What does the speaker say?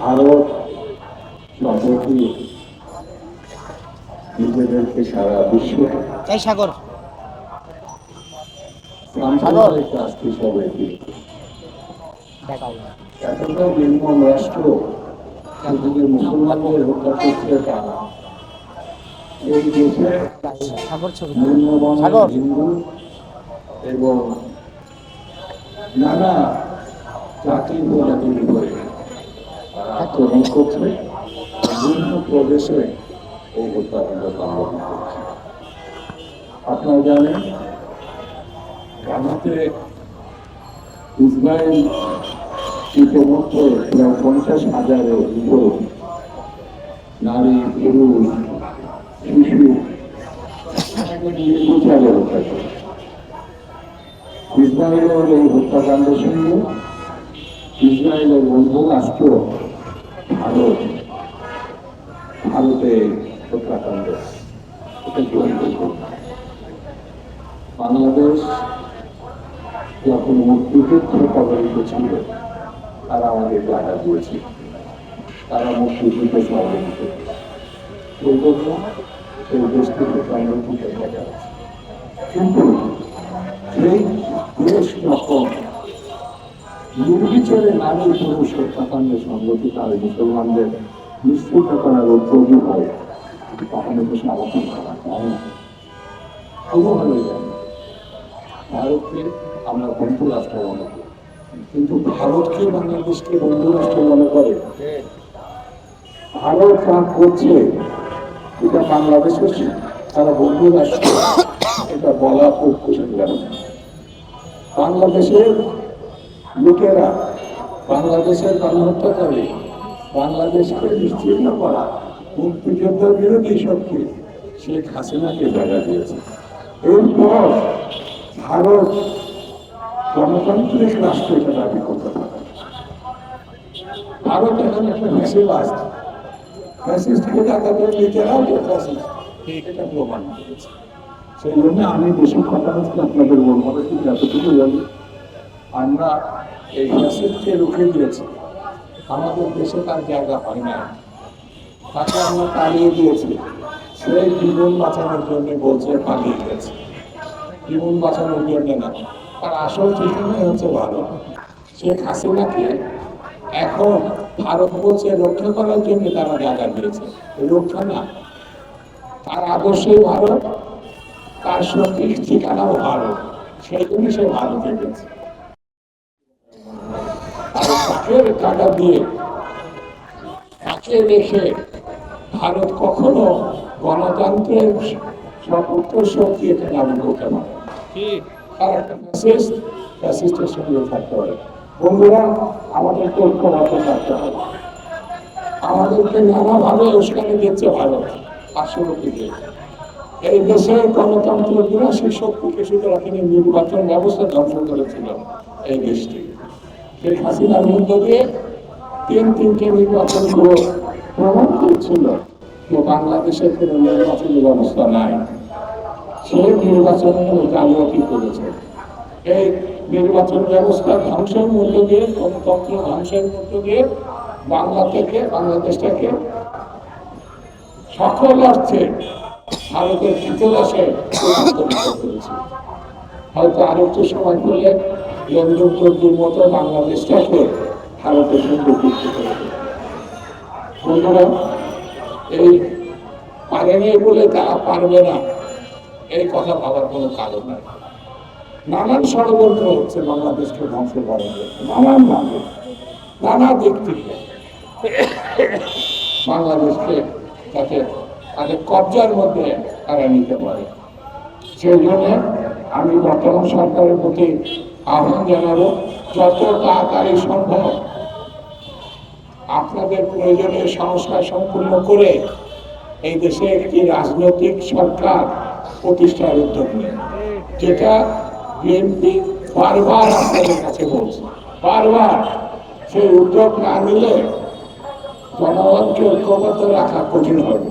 ভারত সম্প্রতি নিজেদেরকে সারা বিশ্ব সাম্প্রদায়িক রাষ্ট্র হিসাবে এতটা নির্মম রাষ্ট্র শুধু মুসলমানদের হত্যা করছে তা না, এই দেশে নিম্নবর্ণের হিন্দু এবং নানা জাতি উপজাতির উপরে আক্রমণ করছে। বিভিন্ন প্রদেশে এই হত্যাকাণ্ড সংঘটন করছে। আপনারা জানেন, গাজাতে ইসরায়েল ইতিমধ্যে প্রায় 50,000-এর উপর নারী, পুরুষ, শিশু নির্বিচারে হত্যা করে। ইসরায়েলের এই হত্যাকাণ্ডের সঙ্গে ইসরায়েলের বন্ধু রাষ্ট্র ভারতে হত্যাকাণ্ড বাংলাদেশ যখন মুক্তিযুদ্ধ কবলিত ছিল তারা আমাদের বাধা দিয়েছে, তারা মুক্তিযুদ্ধ সহযোগিত সেই জন্য সেই দেশ থেকে সংরক্ষিত দেখা যাচ্ছে। কিন্তু সেই দেশ যখন নির্বিচারে নারী পুরুষ হত্যাকাণ্ডে সংগঠিত হয়, মুসলমানদের নিশ্চিত করার উদ্যোগী হয়, তখন তো সমর্থন করা যায় না, কোনোভাবেই যায় না। ভারতকে আমরা বন্ধু রাষ্ট্র মনে করি, কিন্তু ভারতকে বাংলাদেশকে বন্ধু রাষ্ট্র মনে করে। ভারত যা করছে এটা বাংলাদেশের তারা বন্ধু রাষ্ট্র, এটা বলা খুব খুশি লাগে। বাংলাদেশের লোকেরা, বাংলাদেশের গণহত্যাকারী, বাংলাদেশকে বিচ্ছিন্ন করা মুক্তিযোদ্ধার বিরোধী শক্তি শেখ হাসিনাকে জায়গা দিয়েছে। এরপর ভারত গণতান্ত্রিক রাষ্ট্র এটা দাবি করতে পারে। ভারত এখন একটা ফ্যাসিবাদ, ফ্যাসিস্টকে টাকাতে নিজেরাও যে ফ্যাসিস্ট এটা প্রমাণ করেছে। সেই জন্য আমি বেশি কথা হচ্ছে আপনাদের বলবো না, কিন্তু এতটুকু বলি, আমরা এই ফ্যাসিস্টকে রুখে দিয়েছি, আমাদের দেশে তার জায়গা হয় না, তাকে আমরা তাড়িয়ে দিয়েছি। সেই জীবন বাঁচানোর জন্য বলছে পালিয়ে গেছে, জীবন বাঁচানোর জন্য না, তার আসল ঠিকানাই হচ্ছে ভারত। শেখ হাসিনাকে এখন ভারত বলছে রক্ষা করার জন্য তারা জায়গা দিয়েছে, রক্ষা না, তার আদর্শই ভারত, তার সঠিক ঠিকানাও ভারত, সেই জন্য সে ভারতে গেছে। তাকের টাকা দিয়ে তাকে রেখে ভারত কখনো গণতন্ত্রের উত্তর শক্তি এটা দাবি করতে পারে। তার একটা ফ্যাসিস্টের সঙ্গে থাকতে হবে। বন্ধুরা, আমাদেরকে ঐক্যবদ্ধ থাকতে হবে। আমাদেরকে নানাভাবে উস্কানি দিচ্ছে ভারত, পার্শ্ববর্তী দেশ। এই দেশের গণতন্ত্রের বিরাশী শক্তিকে শুধু রাখেনি, নির্বাচন ব্যবস্থা ধ্বংস করেছিল এই দেশটি। শেখ হাসিনার মধ্য দিয়ে তিনটে নির্বাচন করে প্রমাণ করছিল যে বাংলাদেশের কোনো নির্বাচনী ব্যবস্থা নাই। সেই নির্বাচন জালিয়াতি করেছে। এই নির্বাচন ব্যবস্থা ধ্বংসের মধ্য দিয়ে, গণতন্ত্র ধ্বংসের মধ্য দিয়ে বাংলাদেশটাকে সকল অর্থে ভারতের ইতিহাসে রূপান্তরিত করেছে। হয়তো আরেকটু সময় পেলে লন্ডন মতো বাংলাদেশটাকে ভারতের সঙ্গে যুক্ত করে। বন্ধুরা, এই পারেনি বলে তারা পারবে না এই কথা ভাবার কোনো কারণ নাই। নানান ষড়যন্ত্র হচ্ছে বাংলাদেশকে ধ্বংস করার জন্য, নানানভাবে, নানা দিক থেকে বাংলাদেশকে যাতে তাদের কবজার মধ্যে তারা নিতে পারে। সেই জন্য আমি বর্তমান সরকারের প্রতি আহ্বান জানাবো, যত তাড়াতাড়ি সম্ভব আপনাদের প্রয়োজনীয় সংস্কার সম্পূর্ণ করে এই দেশে একটি রাজনৈতিক সরকার প্রতিষ্ঠার উদ্যোগ নেয়, যেটা বিএনপি বারবার আপনাদের কাছে বলছে। বারবার সেই উদ্যোগ না নিলে জনগণকে ঐক্যবদ্ধ রাখা কঠিন হবে।